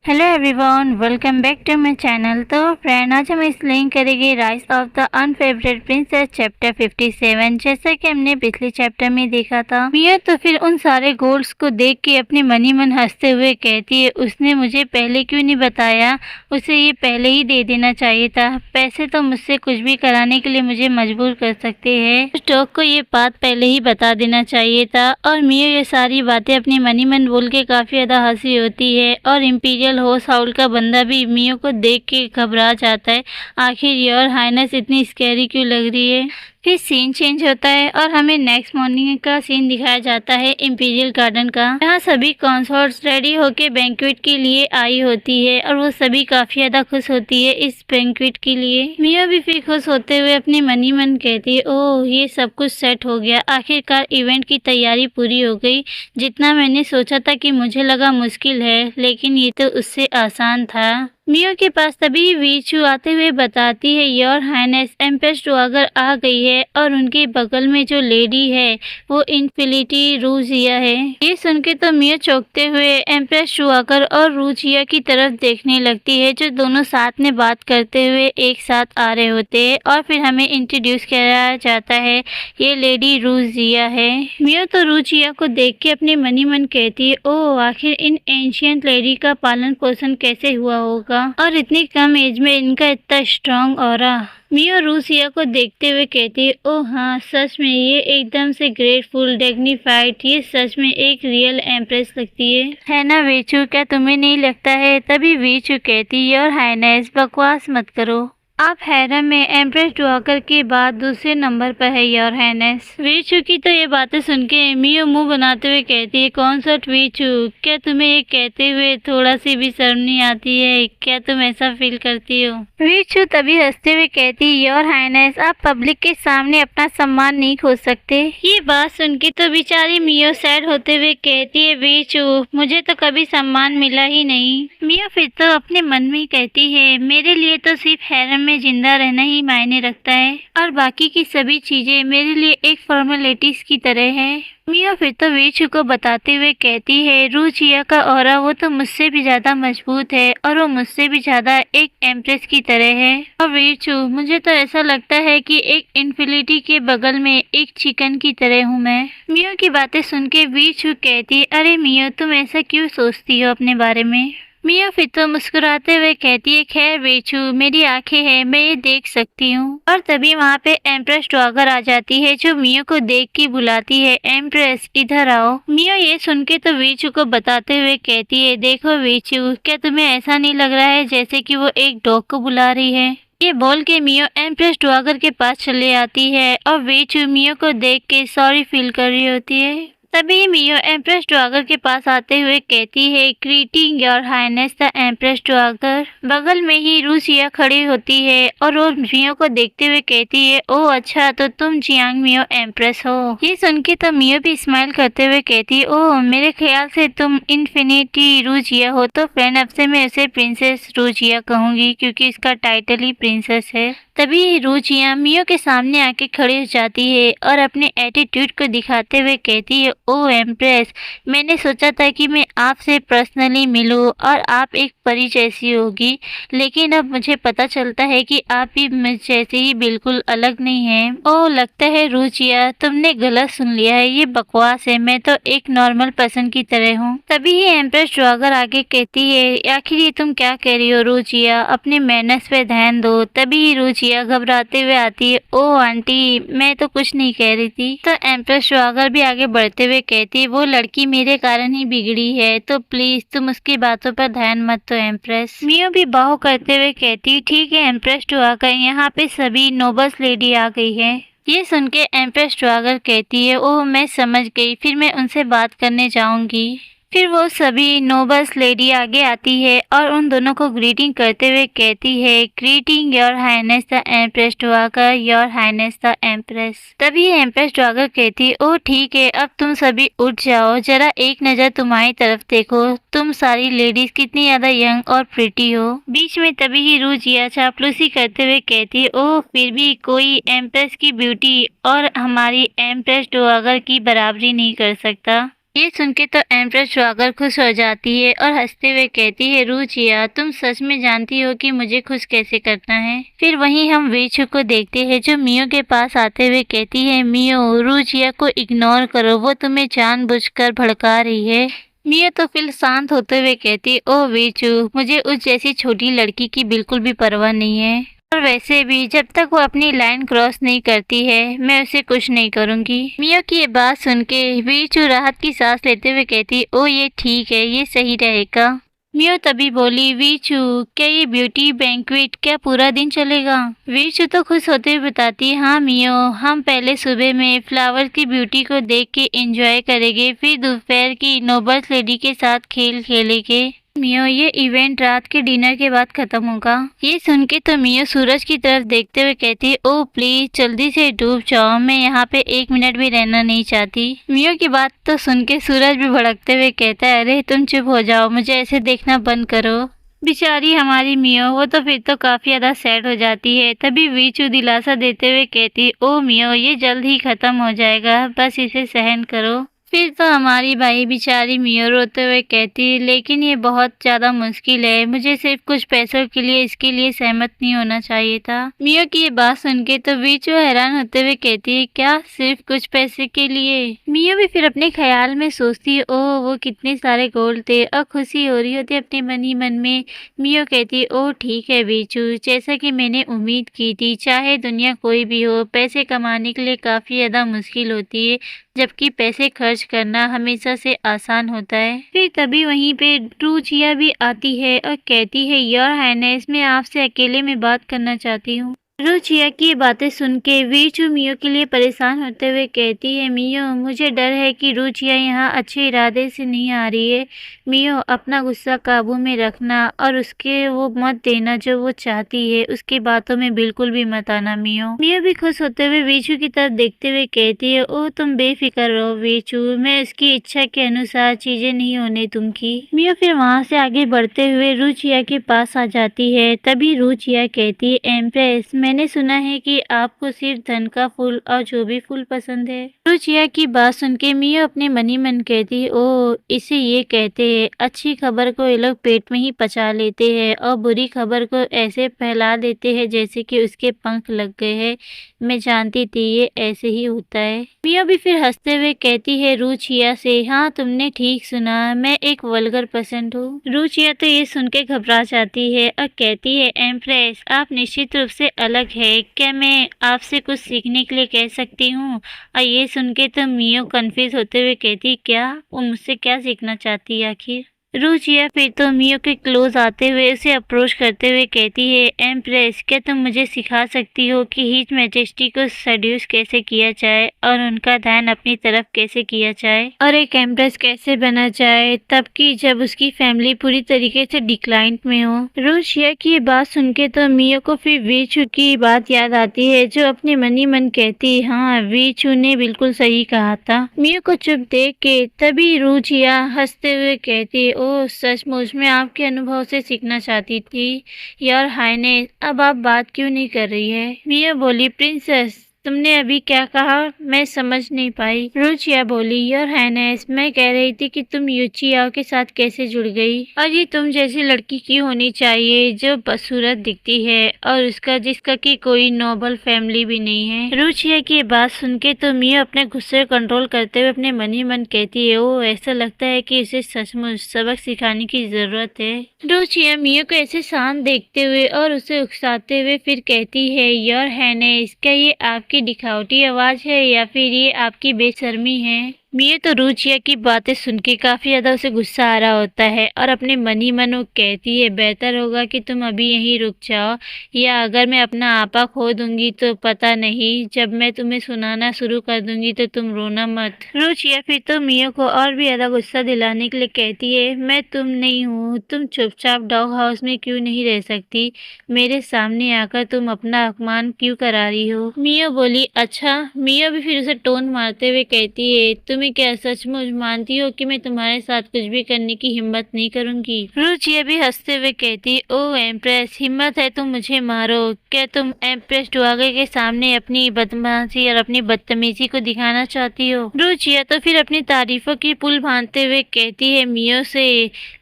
Hello everyone, welcome back to my channel. तो friend, आज हम एक्सप्लेन करेंगे rise of the unfavourite princess chapter 57। जैसा कि हमने पिछले चैप्टर में देखा था, मिया तो फिर उन सारे गोल्ड्स को देख के अपने मन ही मन हंसते हुए कहती है, उसने मुझे पहले क्यों नहीं बताया, उसे ये पहले ही दे देना चाहिए था। पैसे तो मुझसे कुछ भी कराने के लिए मुझे मजबूर कर सकते हैं। उस डॉग को ये बात पहले ही बता देना चाहिए था। और मिया ये सारी बातें अपने मन ही मन बोल के काफी ज्यादा हंसी होती है। और इम्पीरियल होस्ट हाउल का बंदा भी मियो को देख के घबरा जाता है। आखिर योर हाइनेस इतनी स्कैरी क्यों लग रही है। फिर सीन चेंज होता है और हमें नेक्स्ट मॉर्निंग का सीन दिखाया जाता है इंपीरियल गार्डन का, जहाँ सभी कंसोर्ट्स रेडी होके बैंक्वेट के लिए आई होती है और वो सभी काफी ज्यादा खुश होती है इस बैंक्वेट के लिए। मिया भी फिर खुश होते हुए अपनी मन ही मन कहती है, ओह ये सब कुछ सेट हो गया, आखिरकार इवेंट की तैयारी पूरी हो गई। जितना मैंने सोचा था कि मुझे लगा मुश्किल है, लेकिन ये तो उससे आसान था। मियो के पास तभी वीचू आते हुए बताती है, योर हाइनेस एम्प्रेस ड्वागर आ गई है और उनके बगल में जो लेडी है वो इन्फिनिटी रूजिया है। ये सुन के तो मियो चौंकते हुए एम्प्रेस ड्वागर और रूजिया की तरफ देखने लगती है, जो दोनों साथ में बात करते हुए एक साथ आ रहे होते हैं। और फिर हमें इंट्रोड्यूस किया जाता है, ये लेडी रूजिया है। मियो तो रूजिया को देख के अपने मन ही मन कहती है, ओह आखिर इन एंशियंट लेडी का पालन पोषण कैसे हुआ होगा और इतनी कम एज में इनका इतना स्ट्रॉन्ग ऑरा। मियो रूसिया को देखते हुए कहती है, ओह हाँ सच में ये एकदम से ग्रेटफुल डिग्निफाइड, ये सच में एक रियल एम्प्रेस लगती है ना वीचू, क्या तुम्हें नहीं लगता है। तभी वीचू कहती, योर हाइनेस बकवास मत करो, आप हैरम में एम्प्रेस ड्वागर के बाद दूसरे नंबर पर है योर हाइनेस। वीचू की तो ये बातें सुन के मियो मुंह बनाते हुए कहती है, कौन सा वीचू, क्या तुम्हें ये कहते हुए थोड़ा सी भी शर्म नहीं आती है, क्या तुम ऐसा फील करती हो। वीचू तभी हंसते हुए कहती है, योर हाइनेस आप पब्लिक के सामने अपना सम्मान नहीं खो सकते। ये बात सुन के तो बेचारी मियो सैड होते हुए कहती है, वीचू मुझे तो कभी सम्मान मिला ही नहीं। मियो फिर तो अपने मन में कहती है, मेरे लिए तो सिर्फ हैरम में जिंदा रहना ही मायने रखता है और बाकी की सभी चीजें मेरे लिए एक फॉर्मेलिटीज की तरह है। मिया फिर तो वीचू को बताते हुए कहती है, रूचिया का ऑरा वो तो मुझसे भी ज्यादा मजबूत है और वो मुझसे भी ज्यादा एक एम्प्रेस की तरह है। और वीचू मुझे तो ऐसा लगता है कि एक इन्फिनिटी के बगल में एक चिकन की तरह हूँ मैं। मियो की बातें सुन के वीचू कहती है, अरे मियो तुम ऐसा क्यों सोचती हो अपने बारे में। मिया फिर तो मुस्कुराते हुए कहती है, खैर वीचू मेरी आंखें हैं, मैं ये देख सकती हूँ। और तभी वहाँ पे एम्प्रेस ड्वागर आ जाती है, जो मियो को देख के बुलाती है, एम्प्रेस इधर आओ। मियो ये सुन के तो वीचू को बताते हुए कहती है, देखो वीचू क्या तुम्हें ऐसा नहीं लग रहा है जैसे कि वो एक डॉग को बुला रही है। ये बोल के मियो एम्प्रेस ड्वागर के पास चले आती है और वीचू मियो को देख के सॉरी फील कर रही होती है। तभी मियो एम्प्रेस ड्वागर के पास आते हुए कहती है, greeting your highness the empress dowager. बगल में ही रूसिया खड़ी होती है और वो मियो को देखते हुए कहती है, ओह अच्छा तो तुम जियांग मियो एम्प्रेस हो। ये सुन के तो मियो भी स्माइल करते हुए कहती है, ओह मेरे ख्याल से तुम इन्फिनिटी रूजिया हो। तो फ्रेंड अब से मैं इसे प्रिंसेस रूजिया कहूंगी क्योंकि इसका टाइटल ही प्रिंसेस है। तभी रूजिया मियो के सामने आके खड़ी हो जाती है और अपने एटीट्यूड को दिखाते हुए कहती है, ओ एम्प्रेस मैंने सोचा था कि मैं आपसे पर्सनली मिलूं और आप एक परी जैसी होगी, लेकिन अब मुझे पता चलता है कि आप भी मुझ जैसे ही बिल्कुल अलग नहीं हैं। ओह लगता है रूजिया तुमने गलत सुन लिया है, ये बकवास है, मैं तो एक नॉर्मल पर्सन की तरह हूँ। तभी ही एम्प्रेस ड्वागर आगे कहती है, आखिर ये तुम क्या कह रही हो रूजिया, अपने मैनर्स पे ध्यान दो। तभी ही रूजिया घबराते हुए आती है, ओ आंटी मैं तो कुछ नहीं कह रही थी। तो एम्प्रेस ड्वागर भी आगे बढ़ते हुए कहती है, वो लड़की मेरे कारण ही बिगड़ी है, तो प्लीज तुम उसकी बातों पर ध्यान मत दो एम्प्रेस। मियो भी बाहो करते हुए कहती, ठीक है एम्प्रेस ड्वागर, यहाँ पे सभी नोबल्स लेडी आ गई है। ये सुन के एम्प्रेस ड्वागर कहती है, ओह मैं समझ गई, फिर मैं उनसे बात करने जाऊंगी। फिर वो सभी नोबल्स लेडी आगे आती है और उन दोनों को ग्रीटिंग करते हुए कहती है, greeting your highness the empress dowager, your highness the empress. तभी एम्प्रेस ड्वागर कहती है, ओह ठीक है अब तुम सभी उठ जाओ, जरा एक नजर तुम्हारी तरफ देखो, तुम सारी लेडीज कितनी ज्यादा यंग और प्रिटी हो। बीच में तभी ही रूजिया चापलूसी करते हुए कहती है, ओह फिर भी कोई एम्प्रेस की ब्यूटी और हमारी एम्प्रेस ड्वागर की बराबरी नहीं कर सकता। ये सुन के तो एम्प्रेस स्वागर खुश हो जाती है और हंसते हुए कहती है, रुचिया तुम सच में जानती हो कि मुझे खुश कैसे करना है। फिर वहीं हम वीचू को देखते हैं जो मियो के पास आते हुए कहती है, मियो रुचिया को इग्नोर करो, वो तुम्हें जानबूझकर भड़का रही है। मियो तो फिर शांत होते हुए कहती, ओ वीचू मुझे उस जैसी छोटी लड़की की बिल्कुल भी परवाह नहीं है, और वैसे भी जब तक वो अपनी लाइन क्रॉस नहीं करती है मैं उसे कुछ नहीं करूंगी। मियो की ये बात सुन के वीचू राहत की सांस लेते हुए कहती, ओ ये ठीक है, ये सही रहेगा। मियो तभी बोली, वीचू क्या ये ब्यूटी बैंक्वेट क्या पूरा दिन चलेगा? वीचू तो खुश होते हुए बताती, हाँ मियो, हम पहले सुबह में फ्लावर की ब्यूटी को देख के एंजॉय करेंगे, फिर दोपहर की नोबल्स लेडी के साथ खेल खेलेंगे। मियो ये इवेंट रात के डिनर के बाद खत्म होगा। ये सुन के तो मियो सूरज की तरफ देखते हुए कहती, ओ प्लीज जल्दी से डूब जाओ, मैं यहाँ पे 1 मिनट भी रहना नहीं चाहती। मियो की बात तो सुन के सूरज भी भड़कते हुए कहता है, अरे तुम चुप हो जाओ, मुझे ऐसे देखना बंद करो। बेचारी हमारी मियो, वो तो फिर तो काफी ज्यादा सैड हो जाती है। तभी वीचू दिलासा देते हुए कहती, ओ मियो ये जल्द ही खत्म हो जाएगा, बस इसे सहन करो। फिर तो हमारी भाई बेचारी मियो रोते हुए कहती, लेकिन ये बहुत ज्यादा मुश्किल है, मुझे सिर्फ कुछ पैसों के लिए इसके लिए सहमत नहीं होना चाहिए था। मियो की ये बात सुन के तो वीचू हैरान होते हुए कहती है, क्या सिर्फ कुछ पैसे के लिए? मियो भी फिर अपने ख्याल में सोचती है, ओह वो कितने सारे गोल्ड थे, और खुशी हो रही होती अपने मन ही मन में। मियो कहती, ओह ठीक है वीचू, जैसा कि मैंने उम्मीद की थी, चाहे दुनिया कोई भी हो, पैसे कमाने के लिए काफी ज्यादा मुश्किल होती है, जबकि पैसे खर्च करना हमेशा से आसान होता है। फिर तभी वहीं पे रुचिया भी आती है और कहती है, योर हाइनेस मैं आपसे अकेले में बात करना चाहती हूँ। रुचिया की बातें सुन के वीचू मियो के लिए परेशान होते हुए कहती है, मियो मुझे डर है कि रुचिया यहाँ अच्छे इरादे से नहीं आ रही है। मियो अपना गुस्सा काबू में रखना और उसके वो मत देना जो वो चाहती है, उसकी बातों में बिल्कुल भी मत आना। मियो मियो भी खुश होते हुए वीचू की तरफ देखते हुए कहती है, ओह तुम बेफिक्र रहो वीचू, मैं उसकी इच्छा के अनुसार चीजें नहीं होने दूंगी। मियो फिर वहाँ से आगे बढ़ते हुए रुचिया के पास आ जाती है। तभी रुचिया कहती है, एम्प्रेस मैंने सुना है कि आपको सिर्फ धन का फूल और जो भी फूल पसंद है। रुचिया की बात सुन के मियो अपने मन ही मन कहती, ओ इसे ये कहते हैं अच्छी खबर को ये लोग पेट में ही पचा लेते हैं और बुरी खबर को ऐसे फैला देते हैं जैसे कि उसके पंख लग गए हैं। मैं जानती थी ये ऐसे ही होता है। मियो भी फिर हंसते हुए कहती है रुचिया से, हाँ तुमने ठीक सुना, मैं एक वल्गर पर्सन हूँ। रुचिया तो ये सुन के घबरा जाती है और कहती है, एम्प्रेस आप निश्चित रूप से अलग है, क्या मैं आपसे कुछ सीखने के लिए कह सकती हूँ? और ये सुन के तो मियो कंफ्यूज होते हुए कहती, क्या वो मुझसे क्या सीखना चाहती है आखिर? रुचिया फिर तो मियो के क्लोज आते हुए उसे अप्रोच करते हुए कहती है, एम्प्रेस क्या तुम मुझे सिखा सकती हो कि हिज मैजेस्टी को सेड्यूस कैसे किया जाए और उनका ध्यान अपनी तरफ कैसे किया जाए और एक एम्प्रेस कैसे बना जाए, तब कि जब उसकी फैमिली पूरी तरीके से डिक्लाइन में हो। रुचिया की ये बात सुन के तो मियो को फिर वीचू की बात याद आती है जो अपने मन ही मन कहती, हाँ वीचू ने बिल्कुल सही कहा था। मियो को चुप देख के तभी रुचिया हंसते हुए कहती, ओ सचमुच मैं आपके अनुभव से सीखना चाहती थी। योर हाइनेस अब आप बात क्यों नहीं कर रही है? मियो बोली, प्रिंसेस तुमने अभी क्या कहा, मैं समझ नहीं पाई। रुचिया बोली, योर हाइनेस मैं कह रही थी कि तुम यूचियाओ के साथ कैसे जुड़ गई और ये तुम जैसी लड़की की होनी चाहिए जो बदसूरत दिखती है और उसका जिसका की कोई नोबल फैमिली भी नहीं है। रुचिया की बात सुन के तो मियो अपने गुस्से को कंट्रोल करते हुए अपने मन ही मन कहती है, ओ ऐसा लगता है कि उसे सचमुच सबक सिखाने की जरूरत है। रुचिया मियो को ऐसे शांत देखते हुए और उसे उकसाते हुए फिर कहती है, योर हाइनेस क्या ये आपकी दिखावटी आवाज है या फिर ये आपकी बेशर्मी है? मियो तो रुचिया की बातें सुन के काफी ज्यादा उसे गुस्सा आ रहा होता है और अपने मन ही मन वो कहती है, बेहतर होगा कि तुम अभी यहीं रुक जाओ या अगर मैं अपना आपा खो दूंगी तो पता नहीं, जब मैं तुम्हें सुनाना शुरू कर दूंगी तो तुम रोना मत। रुचिया फिर तो मियो को और भी ज्यादा गुस्सा दिलाने के लिए कहती है, मैं तुम नहीं हूँ, तुम चुपचाप डॉग हाउस में क्यों नहीं रह सकती, मेरे सामने आकर तुम अपना अपमान क्यों करा रही हो? मियो बोली, अच्छा। मियो भी फिर उसे टोन मारते हुए कहती है, तुम्हें तुम्हें क्या सचमुच मानती हो कि मैं तुम्हारे साथ कुछ भी करने की हिम्मत नहीं करूंगी? रुचिया भी हंसते हुए कहती, ओ एम्प्रेस, हिम्मत है तो मुझे मारो। क्या तुम एम्प्रेस डुआगर के सामने अपनी बदमाशी और अपनी बदतमीजी को दिखाना चाहती हो? रुचिया तो फिर अपनी तारीफों की पुल बांधते हुए कहती है मियो से,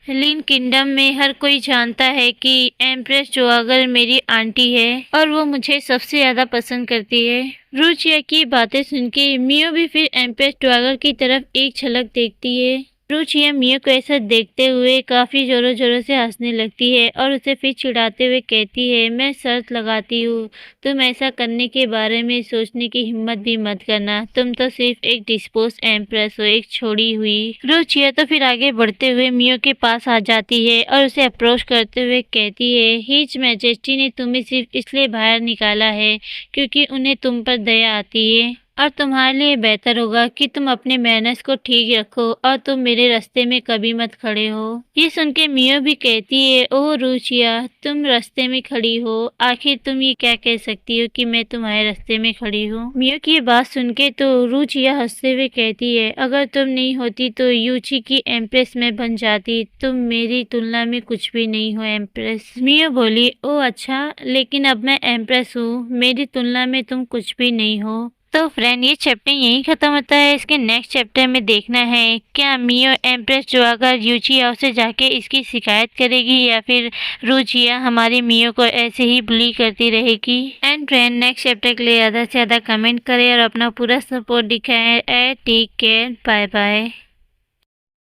लिन किंगडम में हर कोई जानता है कि एम्प्रेस डुआगर मेरी आंटी है और वो मुझे सबसे ज्यादा पसंद करती है। रुचिया की बातें सुन के मियो भी फिर एम्प्रेस डुआगर की तरफ एक झलक देखती है। रुचिया मियो को ऐसा देखते हुए काफी जोरों जोरों से हंसने लगती है और उसे फिर चिढ़ाते हुए कहती है, मैं शर्त लगाती हूँ तुम ऐसा करने के बारे में सोचने की हिम्मत भी मत करना। तुम तो सिर्फ एक डिस्पोज एम्प्रेस हो, एक छोड़ी हुई। रुचिया तो फिर आगे बढ़ते हुए मियो के पास आ जाती है और उसे अप्रोच करते हुए कहती है, हिज मैजेस्टी ने तुम्हें सिर्फ इसलिए बाहर निकाला है क्योंकि उन्हें तुम पर दया आती है और तुम्हारे लिए बेहतर होगा कि तुम अपने मैनर्स को ठीक रखो और तुम मेरे रास्ते में कभी मत खड़े हो। ये सुन के मियो भी कहती है, ओह रुचिया, तुम रास्ते में खड़ी हो? आखिर तुम ये क्या कह सकती हो कि मैं तुम्हारे रास्ते में खड़ी हूँ? मियो की ये बात सुन के तो रुचिया हंसते हुए कहती है, अगर तुम नहीं होती तो यूची की एम्प्रेस में बन जाती। तुम मेरी तुलना में कुछ भी नहीं हो एम्प्रेस। मियो बोली, ओ अच्छा, लेकिन अब मैं एम्प्रेस हूँ, मेरी तुलना में तुम कुछ भी नहीं हो। तो फ्रेंड, ये चैप्टर यहीं खत्म होता है। इसके नेक्स्ट चैप्टर में देखना है क्या मियो एम्प्रेस डुआगर यूचिया से जाके इसकी शिकायत करेगी या फिर रुचिया हमारी मियो को ऐसे ही बुली करती रहेगी। एंड फ्रेंड, नेक्स्ट चैप्टर के लिए ज़्यादा से ज़्यादा कमेंट करें और अपना पूरा सपोर्ट दिखाएं। Take care, bye bye.